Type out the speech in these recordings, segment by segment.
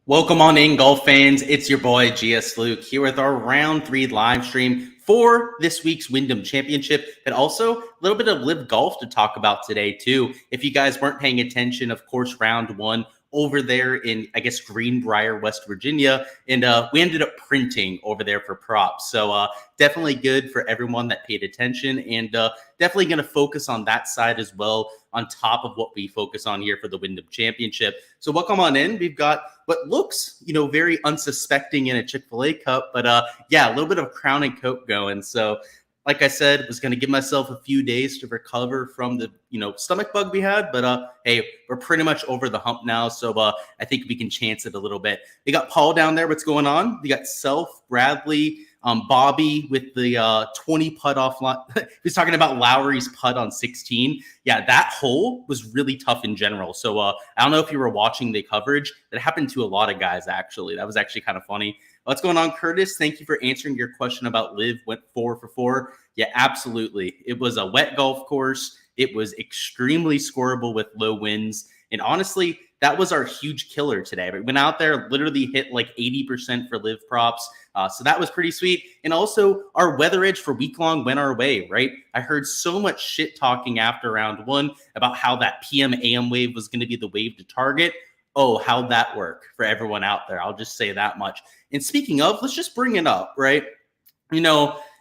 Welcome on in, golf fans. It's your boy Gsluke here with our round 3 live stream for this week's Wyndham Championship, but also a little bit of LIV golf to talk about today too. If you guys weren't paying attention, of course, round 1 over there in, Greenbriar, West Virginia, and we ended up printing over there for props. So definitely good for everyone that paid attention, and definitely going to focus on that side as well, on top of what we focus on here for the Wyndham Championship. So welcome on in. We've got what looks, very unsuspecting in a Chick-fil-A cup, but yeah, a little bit of Crown and Coke going. So like I said, was going to give myself a few days to recover from the, stomach bug we had. But hey, we're pretty much over the hump now. So I think we can chance it a little bit. We got Paul down there. What's going on? We got Self, Bradley, Bobby with the 20 putt offline. He's talking about Lowry's putt on 16. Yeah, that hole was really tough in general. So I don't know if you were watching the coverage. That happened to a lot of guys, actually. That was actually kind of funny. What's going on, Curtis? Thank you for answering your question about LIV. Went 4 for 4. Yeah, absolutely. It was a wet golf course. It was extremely scoreable with low winds. And honestly, that was our huge killer today. We went out there, literally hit like 80% for LIV props. So that was pretty sweet. And also our weather edge for week long went our way, right? I heard so much shit talking after round 1 about how that PM AM wave was going to be the wave to target. Oh, how'd that work for everyone out there? I'll just say that much. And speaking of, let's just bring it up, right?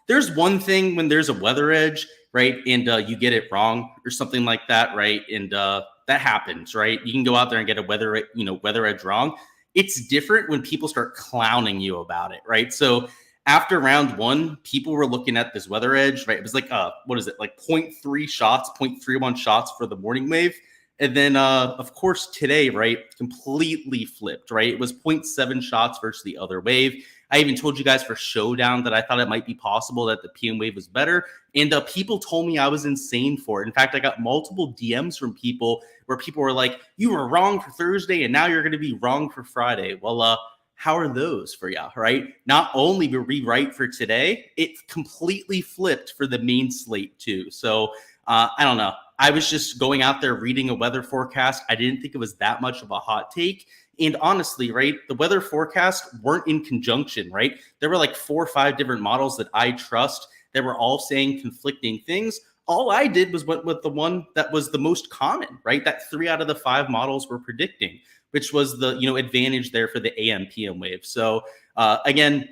There's one thing when there's a weather edge, right? And you get it wrong or something like that, right? And that happens, right? You can go out there and get a weather edge wrong. It's different when people start clowning you about it, right? So after round 1, people were looking at this weather edge, right? It was like, what is it? Like 0.3 shots, 0.31 shots for the morning wave. And then, of course, today, right, completely flipped, right? It was 0.7 shots versus the other wave. I even told you guys for Showdown that I thought it might be possible that the PM wave was better. And people told me I was insane for it. In fact, I got multiple DMs from people where people were like, you were wrong for Thursday and now you're going to be wrong for Friday. Well, how are those for you, right? Not only were we right for today, it completely flipped for the main slate too. So I don't know. I was just going out there reading a weather forecast. I didn't think it was that much of a hot take. And honestly, right, the weather forecasts weren't in conjunction, right? There were like 4 or 5 different models that I trust that were all saying conflicting things. All I did was went with the one that was the most common, right? That 3 out of the 5 models were predicting, which was the, advantage there for the AM PM wave. So again,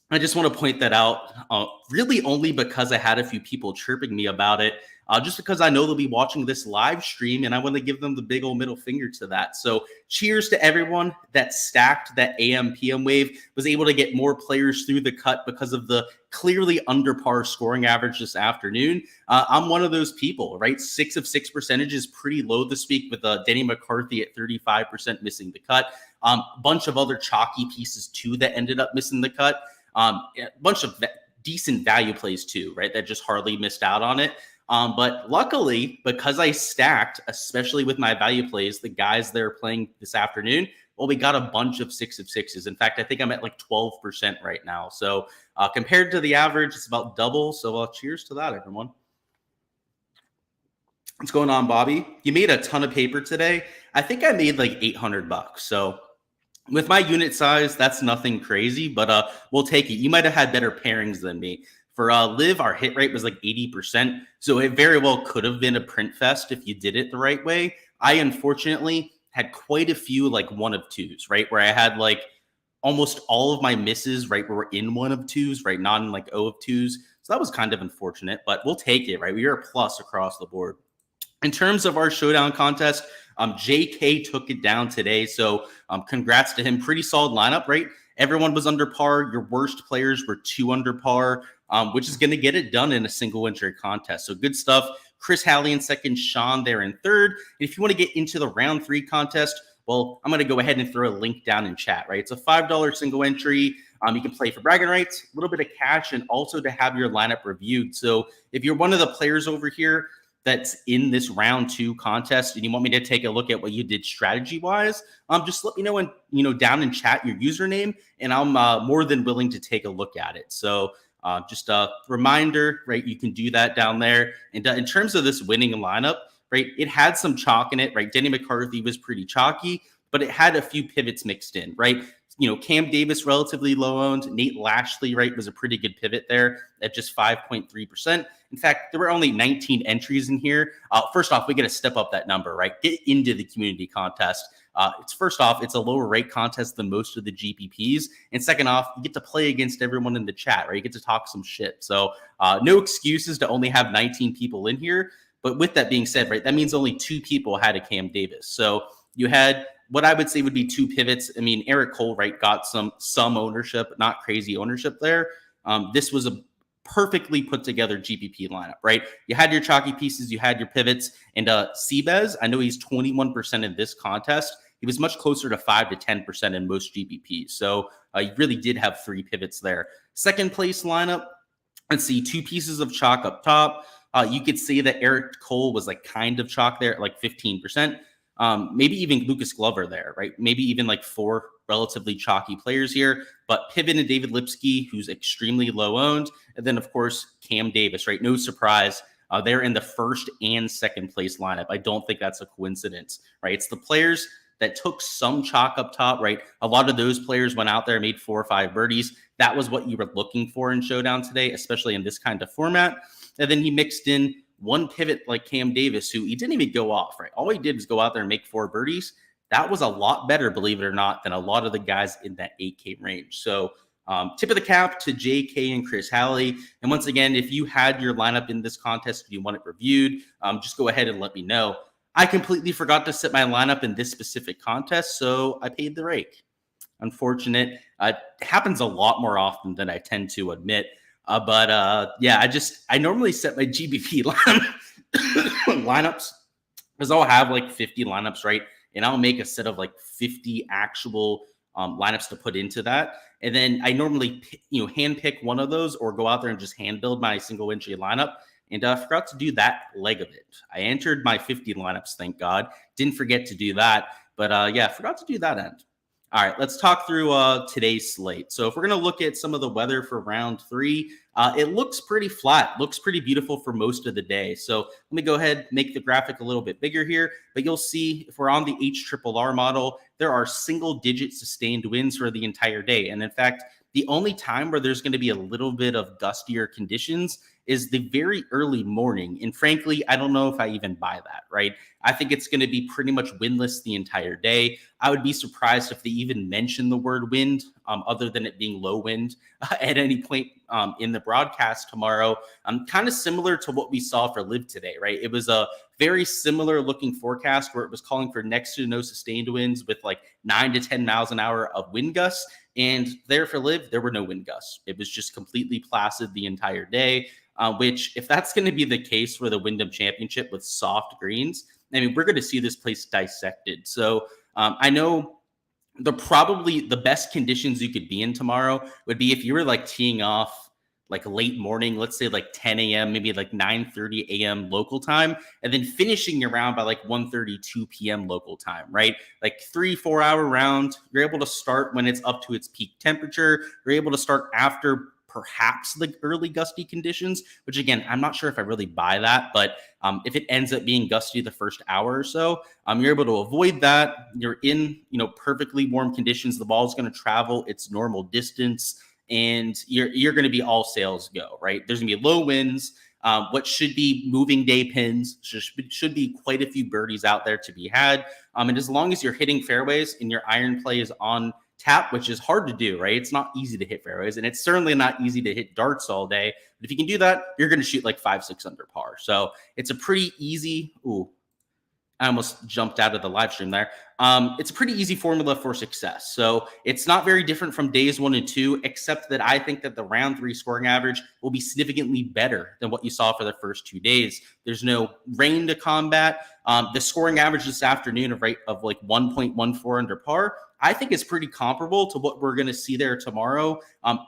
I just want to point that out, really only because I had a few people chirping me about it, just because I know they'll be watching this live stream and I want to give them the big old middle finger to that. So cheers to everyone that stacked that AM PM wave, was able to get more players through the cut because of the clearly under par scoring average this afternoon. I'm one of those people, right? 6 of 6 percentage is pretty low this week with Denny McCarthy at 35% missing the cut. A bunch of other chalky pieces too that ended up missing the cut. A bunch of decent value plays too, right? That just hardly missed out on it. But luckily, because I stacked, especially with my value plays, the guys that are playing this afternoon, well, we got a bunch of 6 of 6s. In fact, I think I'm at like 12% right now. So compared to the average, it's about double. So cheers to that, everyone. What's going on, Bobby? You made a ton of paper today. I think I made like $800. So with my unit size, that's nothing crazy, but we'll take it. You might have had better pairings than me. For LIV, our hit rate was like 80%, so it very well could have been a print fest if you did it the right way. I unfortunately had quite a few like 1 of 2s, right, where I had like almost all of my misses, right, were in 1 of 2s, right, not in like 0 of 2s. So that was kind of unfortunate, but we'll take it, right? We are a plus across the board. In terms of our Showdown contest, JK took it down today, so congrats to him. Pretty solid lineup, right? Everyone was under par. Your worst players were 2 under par, which is going to get it done in a single entry contest. So good stuff. Chris Halley in second, Sean there in third. And if you want to get into the round 3 contest, well, I'm going to go ahead and throw a link down in chat, right? It's a $5 single entry. You can play for bragging rights, a little bit of cash, and also to have your lineup reviewed. So if you're one of the players over here that's in this round 2 contest and you want me to take a look at what you did strategy wise, just let me know and down in chat your username, and I'm more than willing to take a look at it. So just a reminder, right? You can do that down there. And in terms of this winning lineup, right, it had some chalk in it, right? Denny McCarthy was pretty chalky. but it had a few pivots mixed in, right? Cam Davis, relatively low owned. Nate Lashley, right, was a pretty good pivot there at just 5.3%. In fact, there were only 19 entries in here. First off, we got to step up that number, right? Get into the community contest. It's a lower rate contest than most of the GPPs. And second off, you get to play against everyone in the chat, right? You get to talk some shit. So no excuses to only have 19 people in here. But with that being said, right, that means only 2 people had a Cam Davis. So you had what I would say would be 2 pivots. I mean, Eric Cole, right, got some ownership, not crazy ownership there. This was a perfectly put together GPP lineup, right? You had your chalky pieces, you had your pivots, and Seabez, I know he's 21% in this contest. He was much closer to 5 to 10% in most GPPs. So you really did have 3 pivots there. Second place lineup, let's see, 2 pieces of chalk up top. You could see that Eric Cole was like kind of chalk there at like 15%. Maybe even Lucas Glover there, right? Maybe even like 4 relatively chalky players here, but Piven and David Lipsky, who's extremely low owned. And then of course, Cam Davis, right? No surprise. They're in the first and second place lineup. I don't think that's a coincidence, right? It's the players that took some chalk up top, right? A lot of those players went out there, made 4 or 5 birdies. That was what you were looking for in Showdown today, especially in this kind of format. And then he mixed in one pivot like Cam Davis, who he didn't even go off, right? All he did was go out there and make 4 birdies. That was a lot better, believe it or not, than a lot of the guys in that 8K range. So tip of the cap to JK and Chris Halley. And once again, if you had your lineup in this contest, if you want it reviewed, just go ahead and let me know. I completely forgot to set my lineup in this specific contest, so I paid the rake. Unfortunate. It happens a lot more often than I tend to admit. I normally set my GBP lineups because I'll have like 50 lineups, right? And I'll make a set of like 50 actual lineups to put into that. And then I normally, hand pick one of those or go out there and just hand build my single entry lineup. And I forgot to do that leg of it. I entered my 50 lineups, thank God. Didn't forget to do that. But forgot to do that end. All right, let's talk through today's slate. So if we're going to look at some of the weather for round 3, it looks pretty flat, looks pretty beautiful for most of the day. So let me go ahead, make the graphic a little bit bigger here. But you'll see if we're on the HRRR model, there are single-digit sustained winds for the entire day. And in fact, the only time where there's going to be a little bit of gustier conditions is the very early morning. And frankly, I don't know if I even buy that, right? I think it's going to be pretty much windless the entire day. I would be surprised if they even mention the word wind, other than it being low wind at any point in the broadcast tomorrow. Kind of similar to what we saw for LIV today, right? It was a very similar looking forecast where it was calling for next to no sustained winds with like 9 to 10 miles an hour of wind gusts. And there for LIV, there were no wind gusts. It was just completely placid the entire day. Which, if that's going to be the case for the Wyndham Championship with soft greens, I mean, we're going to see this place dissected. So I know probably the best conditions you could be in tomorrow would be if you were like teeing off like late morning, let's say like 10 a.m., maybe like 9:30 a.m. local time, and then finishing your round by like 1:32 p.m. local time, right? Like 3-4 hour round. You're able to start when it's up to its peak temperature. You're able to start after perhaps the early gusty conditions, which again, I'm not sure if I really buy that, but if it ends up being gusty the first hour or so, you're able to avoid that. You're in, perfectly warm conditions. The ball is going to travel its normal distance, and you're going to be all sails go, right? There's going to be low winds. What should be moving day pins, should be quite a few birdies out there to be had. And as long as you're hitting fairways and your iron play is on tap, which is hard to do, right? It's not easy to hit fairways, and it's certainly not easy to hit darts all day. But if you can do that, you're going to shoot like 5-6 under par. So it's a pretty easy. Ooh, I almost jumped out of the live stream there. It's a pretty easy formula for success. So it's not very different from days 1 and 2, except that I think that the round 3 scoring average will be significantly better than what you saw for the first 2 days. There's no rain to combat. The scoring average this afternoon of like 1.14 under par, I think is pretty comparable to what we're going to see there tomorrow,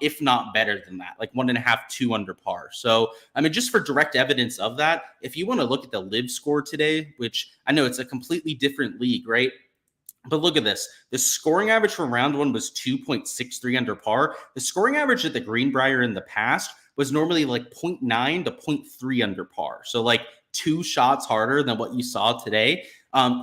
if not better than that, like 1.5, 2 under par. So, I mean, just for direct evidence of that, if you want to look at the LIV score today, which I know it's a completely different league, right? But look at this. The scoring average for round 1 was 2.63 under par. The scoring average at the Greenbriar in the past was normally like 0.9 to 0.3 under par. So like 2 shots harder than what you saw today.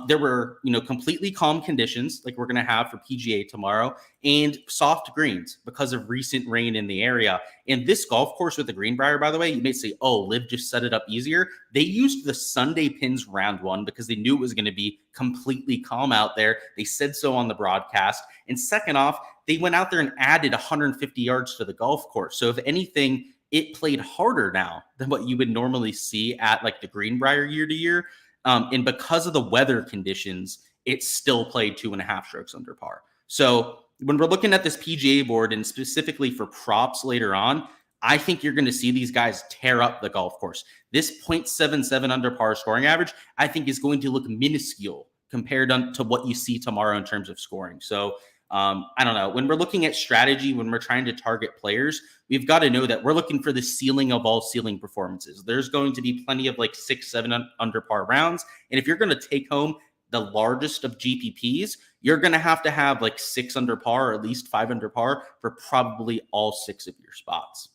There were, completely calm conditions like we're going to have for PGA tomorrow, and soft greens because of recent rain in the area. And this golf course with the Greenbriar, by the way, you may say, oh, LIV just set it up easier. They used the Sunday pins round 1 because they knew it was going to be completely calm out there. They said so on the broadcast. And second off, they went out there and added 150 yards to the golf course. So if anything, it played harder now than what you would normally see at like the Greenbriar year to year. And because of the weather conditions, it still played 2.5 strokes under par. So when we're looking at this PGA board and specifically for props later on, I think you're going to see these guys tear up the golf course. This 0.77 under par scoring average, I think, is going to look minuscule compared to what you see tomorrow in terms of scoring. So I don't know. When we're looking at strategy, when we're trying to target players, we've got to know that we're looking for the ceiling of all ceiling performances. There's going to be plenty of like 6, 7 under par rounds. And if you're going to take home the largest of GPPs, you're going to have like 6 under par or at least 5 under par for probably all 6 of your spots.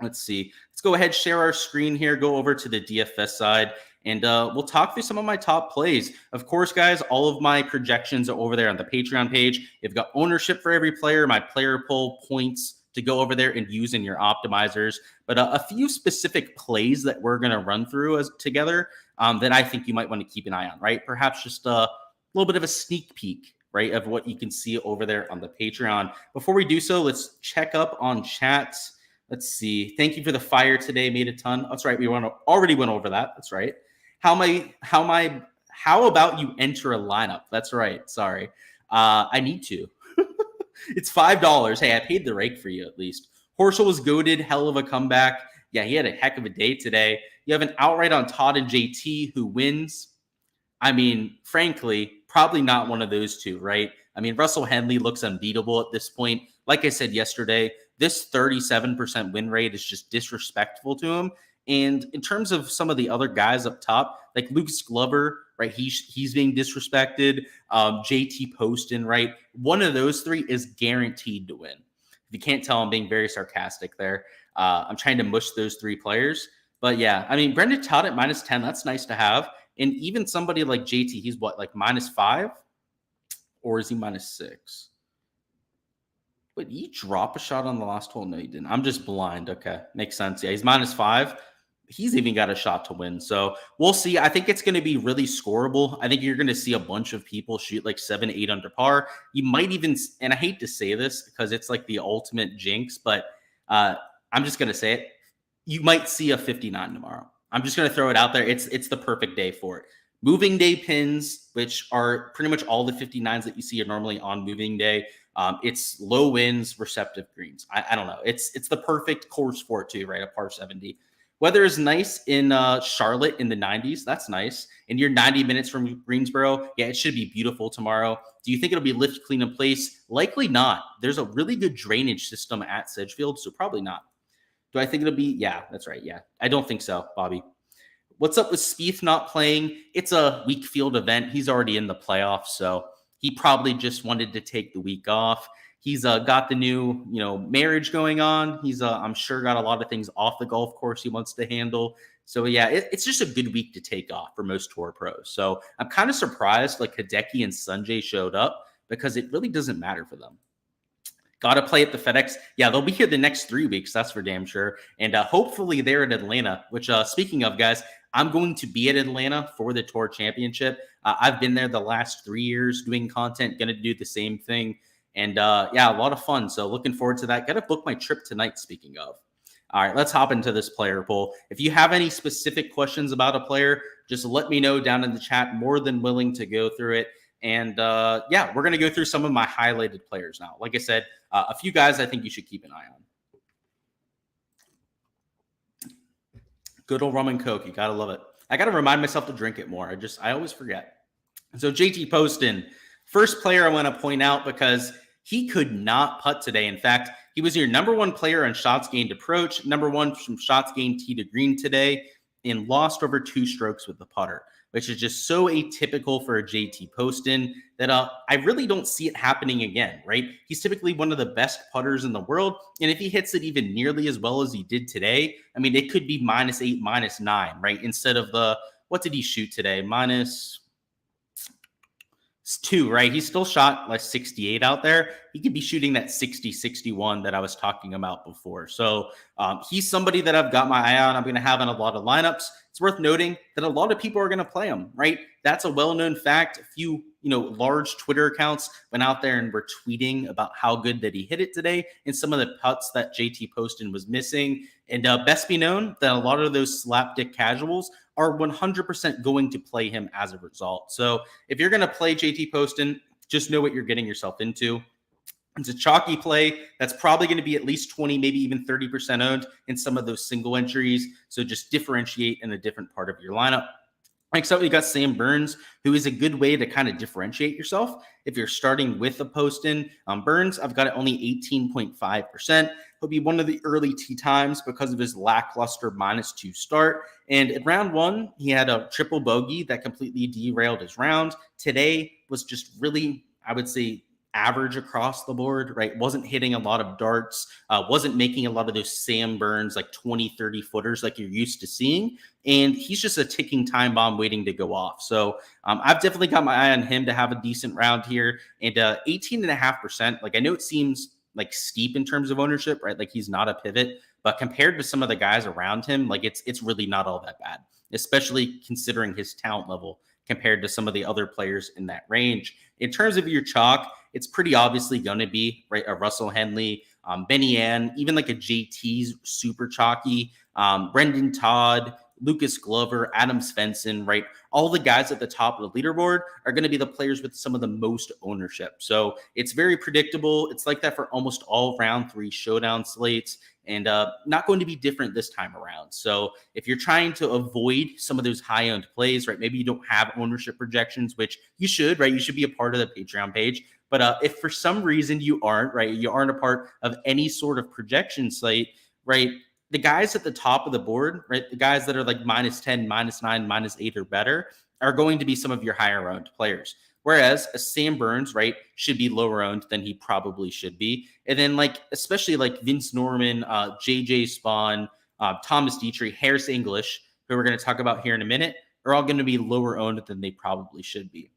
Let's see. Let's go ahead, share our screen here, go over to the DFS side, and we'll talk through some of my top plays. Of course, guys, all of my projections are over there on the Patreon page. You've got ownership for every player, my player poll points to go over there and use in your optimizers. But a few specific plays that we're going to run through together that I think you might want to keep an eye on, right? Perhaps just a little bit of a sneak peek, right, of what you can see over there on the Patreon. Before we do so, let's check up on chats. Let's see. Thank you for the fire today. Made a ton. That's right. We already went over that. That's right. How about you enter a lineup? That's right. Sorry. I need to. It's $5. Hey, I paid the rake for you at least. Horschel was goated. Hell of a comeback. Yeah, he had a heck of a day today. You have an outright on Todd and JT who wins. I mean, frankly, probably not one of those two, right? I mean, Russell Henley looks unbeatable at this point. Like I said yesterday, this 37% win rate is just disrespectful to him. And in terms of some of the other guys up top, like Lucas Glover, right? He's being disrespected. JT Poston, right? One of those 3 is guaranteed to win. If you can't tell, I'm being very sarcastic there. I'm trying to mush those 3 players. But yeah, I mean, Brendan Todd at -10, that's nice to have. And even somebody like JT, he's what, like -5? Or is he -6? Wait, did he drop a shot on the last hole? No, he didn't. I'm just blind. Okay, makes sense. Yeah, he's -5. He's even got a shot to win. So we'll see. I think it's going to be really scoreable. I think you're going to see a bunch of people shoot like 7, 8 under par. You might even, and I hate to say this because it's like the ultimate jinx, but I'm just going to say it. You might see a 59 tomorrow. I'm just going to throw it out there. It's the perfect day for it. Moving day pins, which are pretty much all the 59s that you see are normally on moving day. It's low winds, receptive greens. I don't know. It's the perfect course for it too, right? A par 70. Weather is nice in Charlotte in the 90s. That's nice. And you're 90 minutes from Greensboro. Yeah, it should be beautiful tomorrow. Do you think it'll be lift, clean, in place? Likely not. There's a really good drainage system at Sedgefield, so probably not. Do I think it'll be? Yeah, that's right. Yeah, I don't think so, Bobby. What's up with Spieth not playing? It's a weak field event. He's already in the playoffs, so he probably just wanted to take the week off. He's got the new, marriage going on. He's, I'm sure, got a lot of things off the golf course he wants to handle. So, yeah, it's just a good week to take off for most tour pros. So I'm kind of surprised like Hideki and Sanjay showed up because it really doesn't matter for them. Got to play at the FedEx. Yeah, they'll be here the next 3 weeks. That's for damn sure. And hopefully they're in Atlanta, which speaking of, guys, I'm going to be at Atlanta for the Tour Championship. I've been there the last 3 years doing content, going to do the same thing. And yeah, a lot of fun. So looking forward to that. Got to book my trip tonight, speaking of. All right, let's hop into this player poll. If you have any specific questions about a player, just let me know down in the chat. More than willing to go through it. And yeah, we're going to go through some of my highlighted players now. Like I said, a few guys I think you should keep an eye on. Good old rum and Coke. You got to love it. I got to remind myself to drink it more. I always forget. So JT Poston, first player I want to point out because he could not putt today. In fact, he was your number 1 player on shots gained approach, number 1 from shots gained tee to green today. and lost over 2 strokes with the putter, which is just so atypical for a JT Poston that I really don't see it happening again, right? He's typically one of the best putters in the world. And if he hits it even nearly as well as he did today, I mean, it could be -8, -9, right? Instead of what did he shoot today? -2, right? He still shot like 68 out there. He could be shooting that 60, 61 that I was talking about before. So he's somebody that I've got my eye on. I'm going to have in a lot of lineups. It's worth noting that a lot of people are going to play him, right? That's a well-known fact. A few, large Twitter accounts went out there and were tweeting about how good that he hit it today and some of the putts that JT Poston was missing. And best be known that a lot of those slapdick casuals are 100% going to play him as a result. So if you're going to play JT Poston, just know what you're getting yourself into. It's a chalky play that's probably going to be at least 20, maybe even 30% owned in some of those single entries. So just differentiate in a different part of your lineup. Next up, we got Sam Burns, who is a good way to kind of differentiate yourself. If you're starting with a Poston, Burns, I've got it only 18.5%. He'll be one of the early tee times because of his lackluster -2 start. And in round 1, he had a triple bogey that completely derailed his round. Today was just really, I would say, average across the board, right? Wasn't hitting a lot of darts, wasn't making a lot of those Sam Burns like 20, 30 footers like you're used to seeing. And he's just a ticking time bomb waiting to go off. So I've definitely got my eye on him to have a decent round here. And 18.5%, like I know it seems like steep in terms of ownership, right? Like he's not a pivot, but compared to some of the guys around him, like it's really not all that bad, especially considering his talent level compared to some of the other players in that range. In terms of your chalk, it's pretty obviously going to be right a Russell Henley, Benny Ann, even like a JT's super chalky, Brendan Todd, Lucas Glover, Adam Svensson, right? All the guys at the top of the leaderboard are going to be the players with some of the most ownership. So it's very predictable. It's like that for almost all round 3 showdown slates, and not going to be different this time around. So if you're trying to avoid some of those high-owned plays, right? Maybe you don't have ownership projections, which you should, right? You should be a part of the Patreon page. But if for some reason you aren't, right? You aren't a part of any sort of projection slate, right? The guys at the top of the board, right? The guys that are like -10, -9, -8 or better are going to be some of your higher owned players. Whereas a Sam Burns, right, should be lower owned than he probably should be. And then like, especially like Vince Norman, JJ Spawn, Thomas Dietrich, Harris English, who we're going to talk about here in a minute, are all going to be lower owned than they probably should be.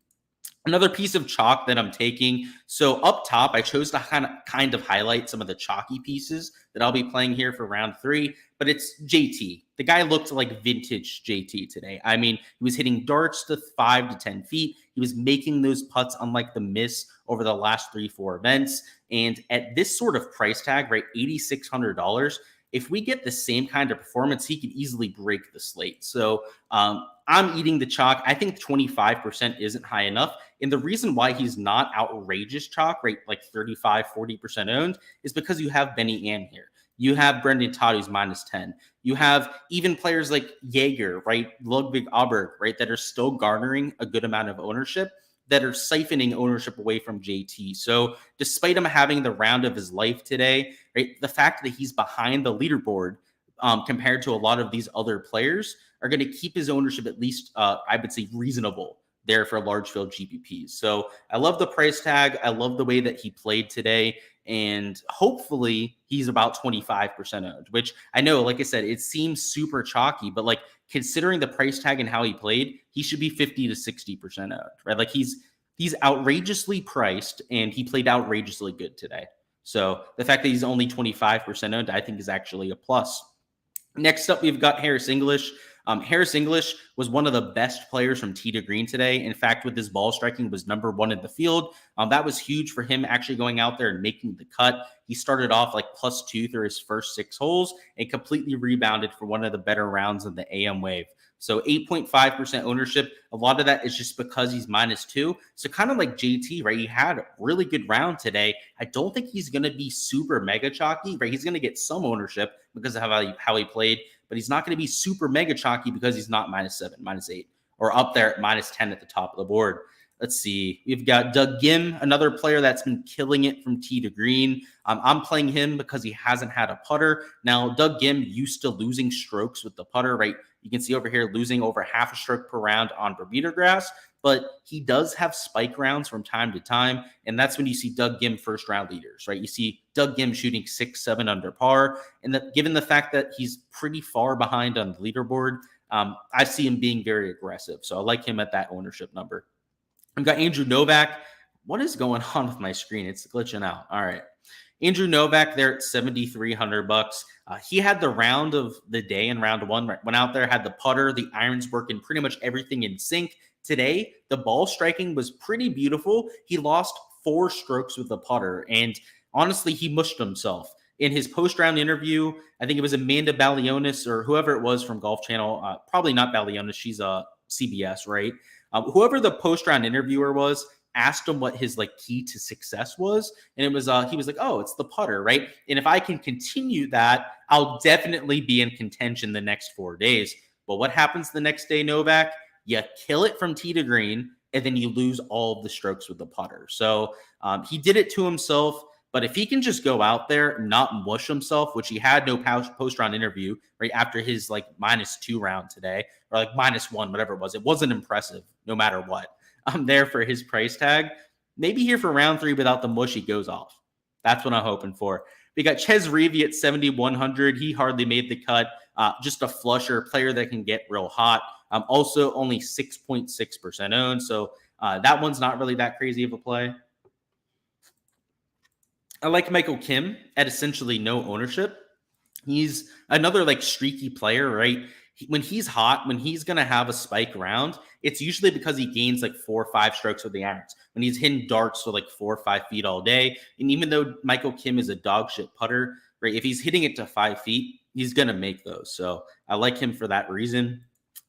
Another piece of chalk that I'm taking. So up top, I chose to kind of highlight some of the chalky pieces that I'll be playing here for round 3, but it's JT. The guy looked like vintage JT today. I mean, he was hitting darts to 5 to 10 feet. He was making those putts unlike the miss over the last 3-4 events. And at this sort of price tag, right, $8,600, if we get the same kind of performance, he could easily break the slate. So I'm eating the chalk. I think 25% isn't high enough. And the reason why he's not outrageous chalk, right, like 35, 40% owned, is because you have Benny Ann here. You have Brendan Todd, who's -10. You have even players like Jaeger, right, Ludwig Aberg, right, that are still garnering a good amount of ownership, that are siphoning ownership away from JT. So despite him having the round of his life today, right, the fact that he's behind the leaderboard compared to a lot of these other players are going to keep his ownership at least, I would say, reasonable there for large field GPPs. So I love the price tag. I love the way that he played today. And hopefully he's about 25% owned, which I know, like I said, it seems super chalky, but like considering the price tag and how he played, he should be 50 to 60% owned, right? Like he's outrageously priced and he played outrageously good today. So the fact that he's only 25% owned, I think is actually a plus. Next up, we've got Harris English. Harris English was one of the best players from tee to green today. In fact, with his ball striking, was number 1 in the field. That was huge for him actually going out there and making the cut. He started off like +2 through his first 6 holes and completely rebounded for one of the better rounds of the AM wave. So 8.5% ownership. A lot of that is just because he's -2. So kind of like JT, right? He had a really good round today. I don't think he's going to be super mega chalky, right? He's going to get some ownership because of how he played, but he's not going to be super mega chalky because he's not -7, -8, or up there at -10 at the top of the board. Let's see. We've got Doug Gim, another player that's been killing it from tee to green. I'm playing him because he hasn't had a putter. Now, Doug Gim used to losing strokes with the putter, right? You can see over here losing over half a stroke per round on Bermuda grass, but he does have spike rounds from time to time. And that's when you see Doug Gim first round leaders, right? You see Doug Gim shooting 6-7 under par. And that, given the fact that he's pretty far behind on the leaderboard, I see him being very aggressive. So I like him at that ownership number. I've got Andrew Novak. What is going on with my screen? It's glitching out. All right. Andrew Novak there at $7,300. He had the round of the day in round one. Went out there, had the putter, the irons working, pretty much everything in sync. Today, the ball striking was pretty beautiful. He lost 4 strokes with the putter, and honestly, he mushed himself. In his post-round interview, I think it was Amanda Balionis or whoever it was from Golf Channel. Probably not Balionis. She's a CBS, right? Whoever the post-round interviewer was asked him what his like key to success was, and it was he was like, oh, it's the putter, right? And if I can continue that, I'll definitely be in contention the next 4 days. But what happens the next day, Novak? You kill it from tee to green, and then you lose all of the strokes with the putter. So he did it to himself. But if he can just go out there and not mush himself, which he had no post-round interview right after his like -2 round today, or like -1, whatever it wasn't impressive no matter what. I'm there for his price tag. Maybe here for round 3 without the mush, he goes off. That's what I'm hoping for. We got Ches Reavie at 7,100. He hardly made the cut. Just a flusher player that can get real hot. Also only 6.6% owned. So that one's not really that crazy of a play. I like Michael Kim at essentially no ownership. He's another like streaky player, right? When he's hot, when he's going to have a spike round, it's usually because he gains like 4 or 5 strokes with the irons. When he's hitting darts for like 4 or 5 feet all day. And even though Michael Kim is a dog shit putter, right? If he's hitting it to 5 feet, he's going to make those. So I like him for that reason.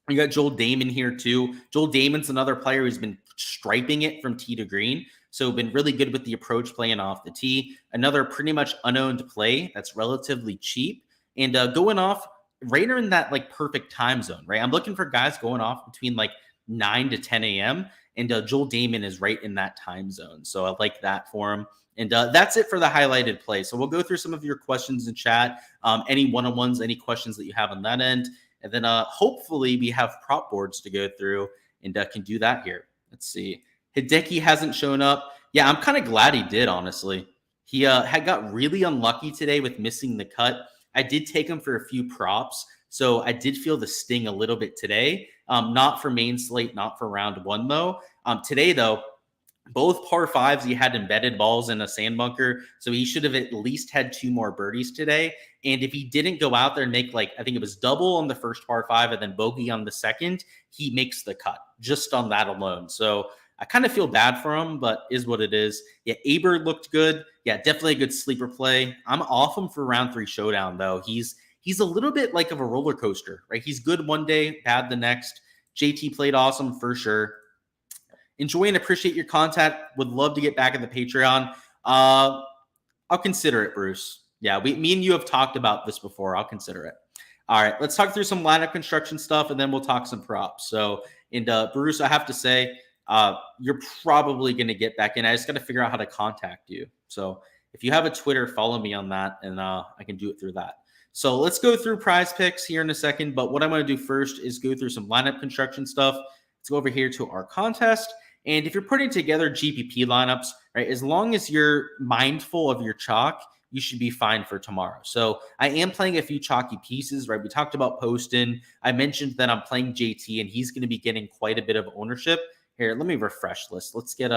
You got Joel Damon here too. Joel Damon's another player who's been striping it from tee to green. So been really good with the approach playing off the tee. Another pretty much unowned play that's relatively cheap. And going off right in that like perfect time zone, right? I'm looking for guys going off between like 9 to 10 a.m. And Joel Damon is right in that time zone. So I like that for him. And that's it for the highlighted play. So we'll go through some of your questions in chat. Any one-on-ones, any questions that you have on that end. And then hopefully we have prop boards to go through and can do that here. Let's see. Hideki hasn't shown up. Yeah, I'm kind of glad he did, honestly. He had got really unlucky today with missing the cut. I did take him for a few props, so I did feel the sting a little bit today. Not for main slate, not for round 1, though. Today, though, both par 5s, he had embedded balls in a sand bunker, so he should have at least had 2 more birdies today. And if he didn't go out there and make, like, I think it was double on the first par 5 and then bogey on the second, he makes the cut just on that alone. So I kind of feel bad for him, but is what it is. Yeah, Aber looked good. Yeah, definitely a good sleeper play. I'm off him for round 3 showdown, though. He's a little bit like of a roller coaster, right? He's good one day, bad the next. JT played awesome for sure. Enjoy and appreciate your content. Would love to get back in the Patreon. I'll consider it, Bruce. Yeah, me and you have talked about this before. I'll consider it. All right, let's talk through some lineup construction stuff, and then we'll talk some props. So, and Bruce, I have to say, you're probably going to get back in. I just got to figure out how to contact you. So if you have a Twitter, follow me on that, and I can do it through that. So let's go through prize picks here in a second. But what I'm going to do first is go through some lineup construction stuff. Let's go over here to our contest. And if you're putting together GPP lineups, right, as long as you're mindful of your chalk, you should be fine for tomorrow. So I am playing a few chalky pieces, right? We talked about Poston. I mentioned that I'm playing JT, and he's going to be getting quite a bit of ownership. Here, let me refresh this. Let's get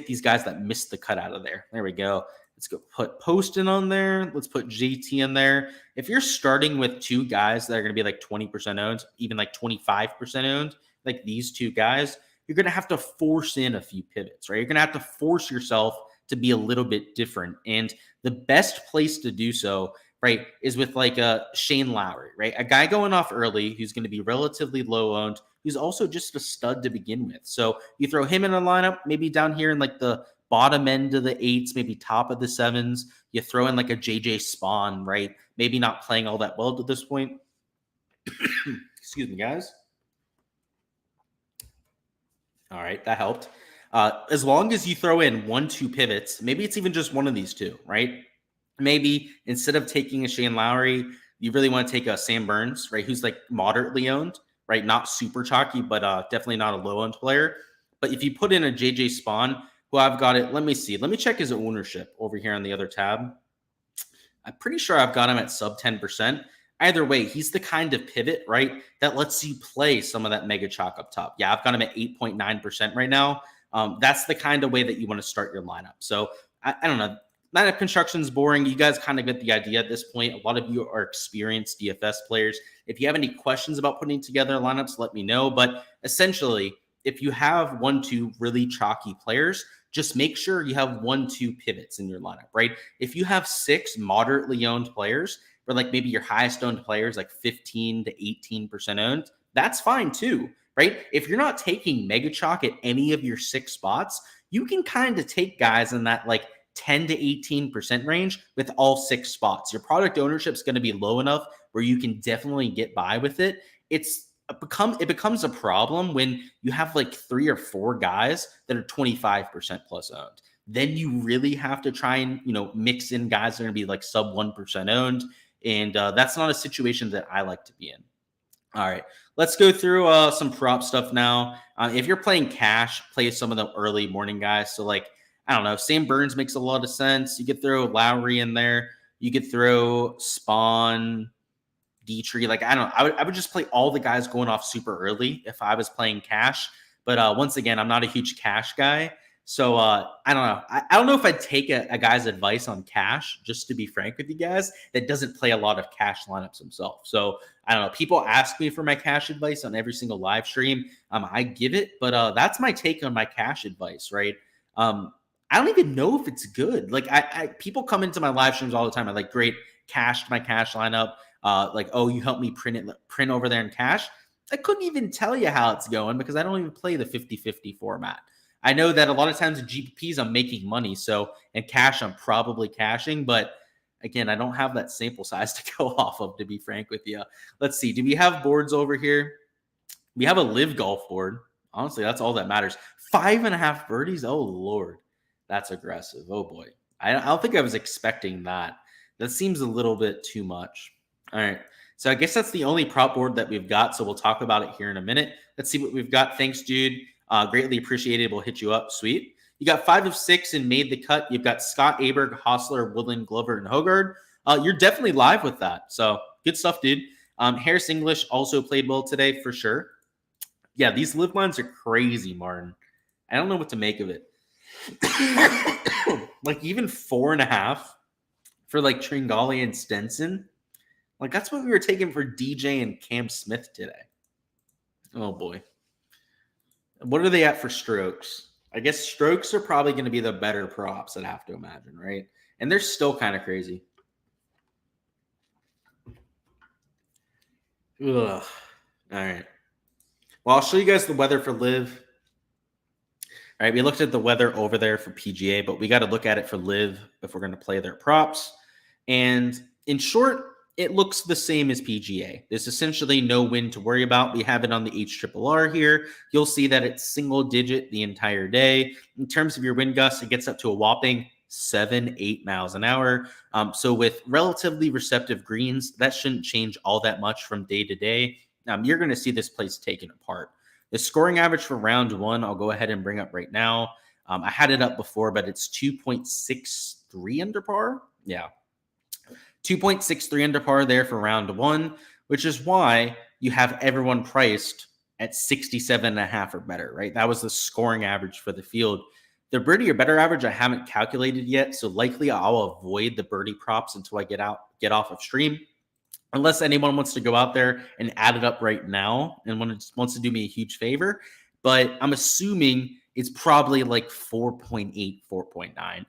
these guys that missed the cut out of there. There we go. Let's go put Poston on there. Let's put JT in there. If you're starting with 2 guys that are going to be like 20% owned, even like 25% owned, like these 2 guys, you're going to have to force in a few pivots, right? You're going to have to force yourself to be a little bit different. And the best place to do so, right, is with like a Shane Lowry, right? A guy going off early who's going to be relatively low owned, who's also just a stud to begin with. So you throw him in a lineup, maybe down here in like the bottom end of the 8s, maybe top of the 7s. You throw in like a JJ Spawn, right? Maybe not playing all that well to this point. Excuse me, guys. All right, that helped. As long as you throw in 1-2 pivots, maybe it's even just one of these 2, right? Maybe instead of taking a Shane Lowry, you really want to take a Sam Burns, right? Who's like moderately owned, right? Not super chalky, but definitely not a low owned player. But if you put in a JJ Spawn, who I've got it, let me see. Let me check his ownership over here on the other tab. I'm pretty sure I've got him at sub 10%. Either way, he's the kind of pivot, right, that lets you play some of that mega chalk up top. Yeah, I've got him at 8.9% right now. That's the kind of way that you want to start your lineup. So I don't know. Lineup construction is boring. You guys kind of get the idea at this point. A lot of you are experienced DFS players. If you have any questions about putting together lineups, let me know. But essentially, if you have 1-2 really chalky players, just make sure you have 1-2 pivots in your lineup, right? If you have 6 moderately owned players, or like maybe your highest owned players, like 15 to 18% owned, that's fine too, right? If you're not taking mega chalk at any of your 6 spots, you can kind of take guys in that like 10 to 18% range with all 6 spots. Your product ownership is going to be low enough where you can definitely get by with it. It becomes a problem when you have like 3 or 4 guys that are 25% plus owned. Then you really have to try and, mix in guys that are going to be like sub 1% owned. And that's not a situation that I like to be in. All right, let's go through some prop stuff now. If you're playing cash, play some of the early morning guys. So like, I don't know, Sam Burns makes a lot of sense. You could throw Lowry in there. You could throw Spawn, Dietrich. Like, I don't know. I would just play all the guys going off super early if I was playing cash. But once again, I'm not a huge cash guy. So I don't know. I don't know if I'd take a guy's advice on cash, just to be frank with you guys, that doesn't play a lot of cash lineups himself. So I don't know. People ask me for my cash advice on every single live stream. I give it, but that's my take on my cash advice, right? I don't even know if it's good. Like people come into my live streams all the time. I like, great, cashed my cash lineup. Like, oh, you helped me print over there in cash. I couldn't even tell you how it's going because I don't even play the 50-50 format. I know that a lot of times in GPPs, I'm making money. So in cash, I'm probably cashing. But again, I don't have that sample size to go off of, to be frank with you. Let's see. Do we have boards over here? We have a LIV golf board. Honestly, that's all that matters. 5.5 birdies. Oh, Lord. That's aggressive. Oh, boy. I don't think I was expecting that. That seems a little bit too much. All right. So I guess that's the only prop board that we've got. So we'll talk about it here in a minute. Let's see what we've got. Thanks, dude. Greatly appreciated. We'll hit you up. Sweet. You got 5 of 6 and made the cut. You've got Scott, Aberg, Hostler, Woodland, Glover, and Hogard. You're definitely live with that. So good stuff, dude. Harris English also played well today for sure. Yeah, these LIV lines are crazy, Martin. I don't know what to make of it. Like even 4.5 for like Tringali and Stenson. Like that's what we were taking for DJ and Cam Smith today. Oh boy. What are they at for strokes? I guess strokes are probably going to be the better props, I'd have to imagine, right? And they're still kind of crazy. Ugh. All right. Well, I'll show you guys the weather for LIV. All right, we looked at the weather over there for PGA, but we got to look at it for LIV if we're going to play their props. And in short, it looks the same as PGA. There's essentially no wind to worry about. We have it on the HRRR here. You'll see that it's single digit the entire day. In terms of your wind gusts, it gets up to a whopping 7-8 miles an hour. So with relatively receptive greens, that shouldn't change all that much from day to day. You're going to see this place taken apart. The scoring average for round 1, I'll go ahead and bring up right now. I had it up before, but it's 2.63 under par. Yeah. 2.63 under par there for round 1, which is why you have everyone priced at 67.5 or better, right? That was the scoring average for the field. The birdie or better average I haven't calculated yet, so likely I'll avoid the birdie props until I get off of stream, unless anyone wants to go out there and add it up right now and wants to do me a huge favor. But I'm assuming it's probably like 4.8, 4.9.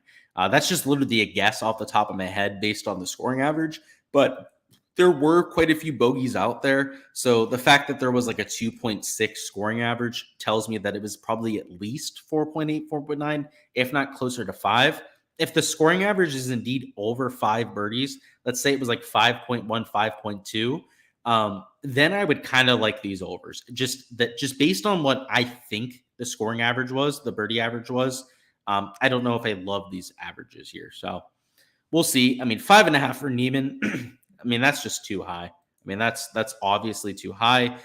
That's just literally a guess off the top of my head based on the scoring average. But there were quite a few bogeys out there. So the fact that there was like a 2.6 scoring average tells me that it was probably at least 4.8, 4.9, if not closer to 5. If the scoring average is indeed over 5 birdies, let's say it was like 5.1, 5.2, then I would kind of like these overs. Just based on what I think the scoring average was, the birdie average was, I don't know if I love these averages here. So we'll see. I mean, 5.5 for Neiman. I mean, that's just too high. I mean, that's obviously too high.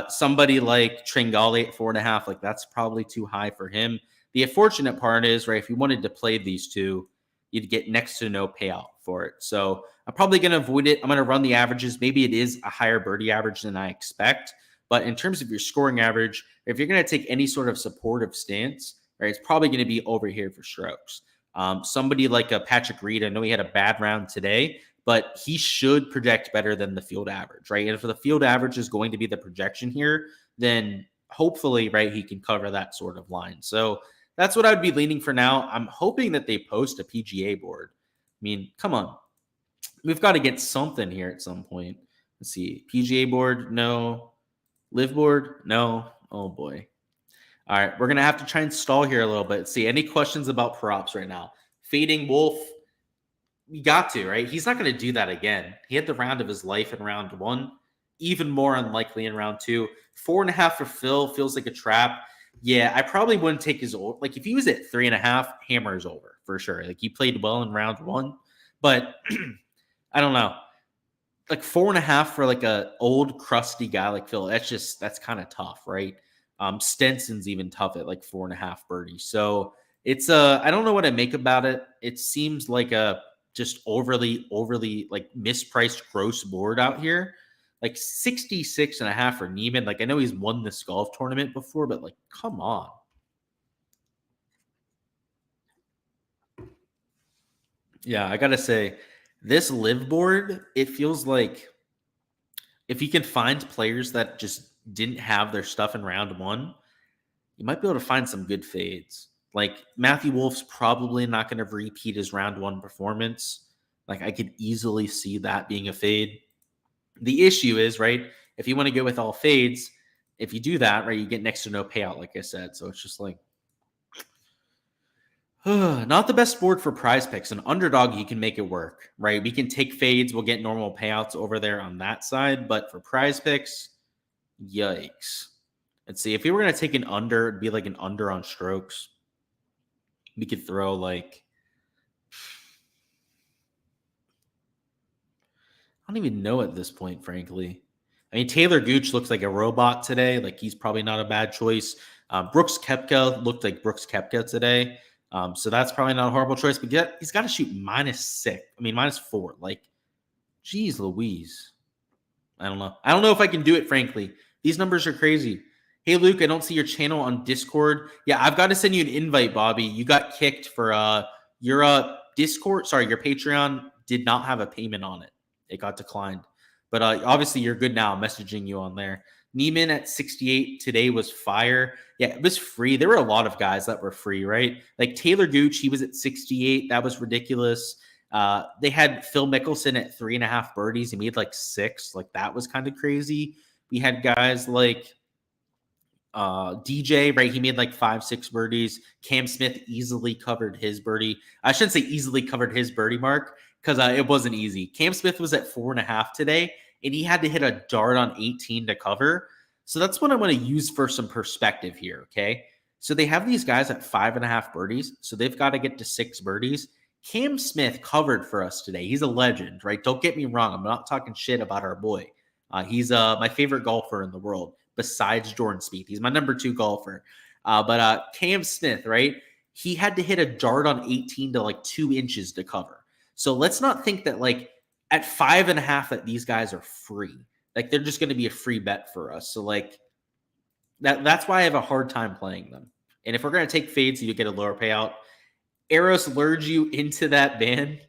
Somebody like Tringali at 4.5, like that's probably too high for him. The unfortunate part is, right, if you wanted to play these two, you'd get next to no payout for it. So I'm probably going to avoid it. I'm going to run the averages. Maybe it is a higher birdie average than I expect. But in terms of your scoring average, if you're going to take any sort of supportive stance, right, it's probably going to be over here for strokes. Somebody like a Patrick Reed, I know he had a bad round today, but he should project better than the field average, right? And if the field average is going to be the projection here, then hopefully, right, he can cover that sort of line. So that's what I would be leaning for now. I'm hoping that they post a PGA board. I mean, come on. We've got to get something here at some point. Let's see. PGA board, no. LIV board, no. Oh, boy. All right, we're going to have to try and stall here a little bit. See, any questions about props right now? Fading Wolf, you got to, right? He's not going to do that again. He had the round of his life in round 1. Even more unlikely in round 2. 4.5 for Phil feels like a trap. Yeah, I probably wouldn't take his old. Like, if he was at 3.5, hammer is over for sure. Like, he played well in round 1. But I don't know. Like, 4.5 for like a old crusty guy like Phil, that's kind of tough, right? Stenson's even tough at like 4.5 birdies. So it's I don't know what I make about it. It seems like a just overly like mispriced gross board out here. Like 66.5 for Neiman. Like, I know he's won this golf tournament before, but like, come on. Yeah, I gotta say, this LIV board, it feels like if you can find players that just didn't have their stuff in round 1, you might be able to find some good fades. Like, Matthew Wolf's probably not going to repeat his round 1 performance. Like, I could easily see that being a fade. The issue is, right, if you want to go with all fades, if you do that, right, you get next to no payout, like I said. So it's just like, not the best board for prize picks. An underdog, you can make it work, right? We can take fades. We'll get normal payouts over there on that side. But for prize picks, yikes. Let's see. If we were going to take an under, it'd be like an under on strokes. We could throw like, I don't even know at this point, frankly. I mean, Taylor Gooch looks like a robot today. Like, he's probably not a bad choice. Brooks Koepka looked like Brooks Koepka today. So that's probably not a horrible choice. But he's got to shoot -4. Like, geez Louise. I don't know. I don't know if I can do it, frankly. These numbers are crazy. Hey, Luke, I don't see your channel on Discord. Yeah, I've got to send you an invite, Bobby. You got kicked for your Discord. Sorry, your Patreon did not have a payment on it. It got declined. But obviously, you're good now. I'm messaging you on there. Neiman at 68 today was fire. Yeah, it was free. There were a lot of guys that were free, right? Like Taylor Gooch, he was at 68. That was ridiculous. They had Phil Mickelson at 3.5 birdies. He made like 6. Like, that was kind of crazy. We had guys like DJ, right? He made like 5-6 birdies. Cam Smith easily covered his birdie. I shouldn't say easily covered his birdie mark because it wasn't easy. Cam Smith was at 4.5 today, and he had to hit a dart on 18 to cover. So that's what I want to use for some perspective here, okay? So they have these guys at 5.5 birdies, so they've got to get to 6 birdies. Cam Smith covered for us today. He's a legend, right? Don't get me wrong. I'm not talking shit about our boy. He's my favorite golfer in the world besides Jordan Spieth. He's my number 2 golfer. But Cam Smith, right? He had to hit a dart on 18 to like 2 inches to cover. So let's not think that like at 5.5 that these guys are free. Like, they're just going to be a free bet for us. So like that's why I have a hard time playing them. And if we're going to take fades, you get a lower payout. Eros lured you into that ban.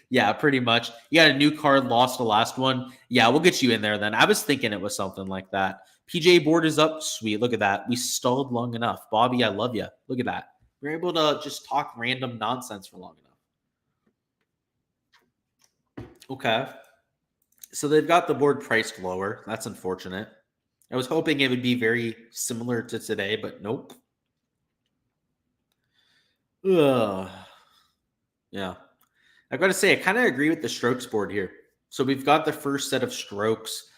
Yeah, pretty much. You got a new card, lost the last one. Yeah, we'll get you in there then. I was thinking it was something like that. PJ board is up. Sweet. Look at that. We stalled long enough. Bobby, I love you. Look at that. We're able to just talk random nonsense for long enough. Okay. So they've got the board priced lower. That's unfortunate. I was hoping it would be very similar to today, but nope. Ugh. Yeah. I've got to say, I kind of agree with the strokes board here. So we've got the first set of strokes.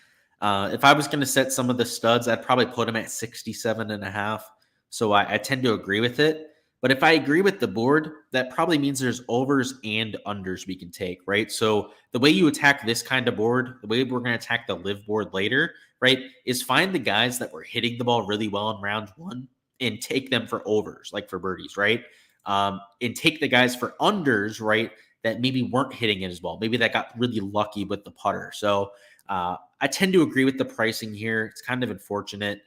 If I was going to set some of the studs, I'd probably put them at 67.5. So I tend to agree with it. But if I agree with the board, that probably means there's overs and unders we can take, right? So the way you attack this kind of board, the way we're going to attack the live board later, right, is find the guys that were hitting the ball really well in round one and take them for overs, like for birdies, right? And take the guys for unders, right, that maybe weren't hitting it as well. Maybe that got really lucky with the putter. So I tend to agree with the pricing here. It's kind of unfortunate.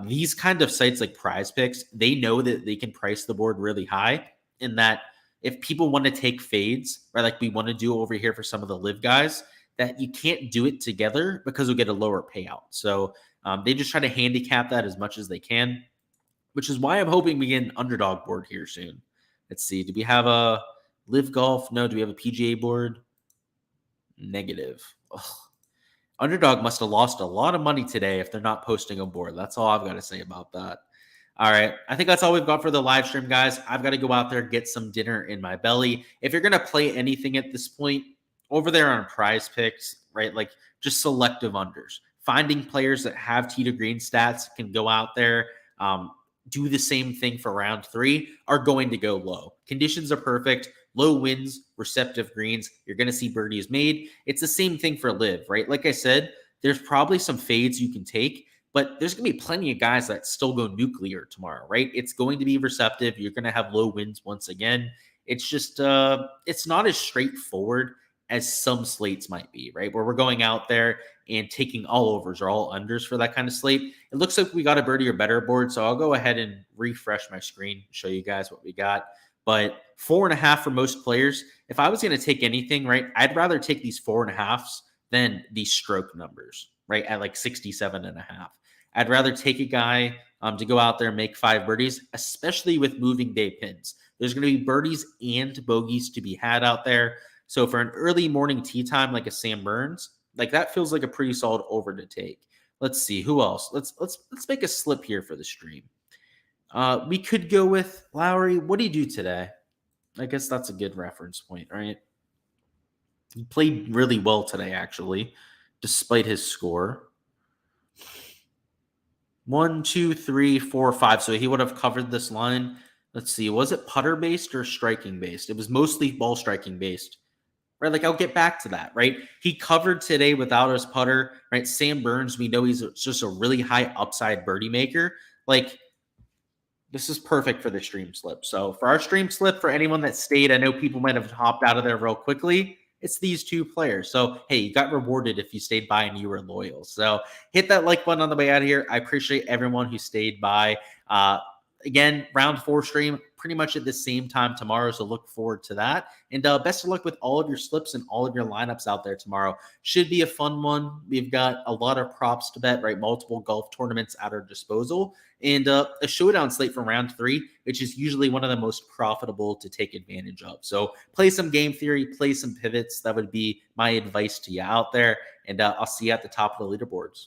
These kind of sites like Prize Picks, they know that they can price the board really high, and that if people want to take fades, right, like we want to do over here for some of the live guys, that you can't do it together because you'll get a lower payout. So they just try to handicap that as much as they can, which is why I'm hoping we get an underdog board here soon. Let's see. Do we have a live golf? No. Do we have a PGA board? Negative. Ugh. Underdog must have lost a lot of money today if they're not posting a board. That's all I've got to say about that. All right. I think that's all we've got for the live stream, guys. I've got to go out there, get some dinner in my belly. If you're going to play anything at this point, over there on Prize Picks, right, like just selective unders. Finding players that have tee to green stats can go out there, do the same thing for round three, are going to go low. Conditions are perfect. Low winds, receptive greens. You're going to see birdies made. It's the same thing for live, right? Like I said, there's probably some fades you can take, but there's going to be plenty of guys that still go nuclear tomorrow, right? It's going to be receptive. You're going to have low winds once again. It's just, it's not as straightforward as some slates might be, right? Where we're going out there and taking all overs or all unders for that kind of slate. It looks like we got a birdie or better board. So I'll go ahead and refresh my screen, show you guys what we got. But 4.5 for most players. If I was going to take anything, right, I'd rather take these 4.5s than these stroke numbers, right, at like 67.5. I'd rather take a guy to go out there and make 5 birdies, especially with moving day pins. There's going to be birdies and bogeys to be had out there. So for an early morning tee time like a Sam Burns, like that feels like a pretty solid over to take. Let's see who else. Let's make a slip here for the stream. We could go with Lowry. What did he do today? I guess that's a good reference point, right? He played really well today, actually, despite his score. 1, 2, 3, 4, 5. So he would have covered this line. Let's see. Was it putter based or striking based? It was mostly ball striking based. Right, like I'll get back to that, right? He covered today without his putter, right? Sam Burns, we know he's just a really high upside birdie maker. Like, this is perfect for the stream slip. So for our stream slip, for anyone that stayed, I know people might have hopped out of there real quickly. It's these two players. So, hey, you got rewarded if you stayed by and you were loyal. So hit that like button on the way out of here. I appreciate everyone who stayed by. Again, round 4 stream pretty much at the same time tomorrow, so look forward to that. And best of luck with all of your slips and all of your lineups out there tomorrow. Should be a fun one. We've got a lot of props to bet, right? Multiple golf tournaments at our disposal, and a showdown slate for round 3, which is usually one of the most profitable to take advantage of. So play some game theory, play some pivots. That would be my advice to you out there, and I'll see you at the top of the leaderboards.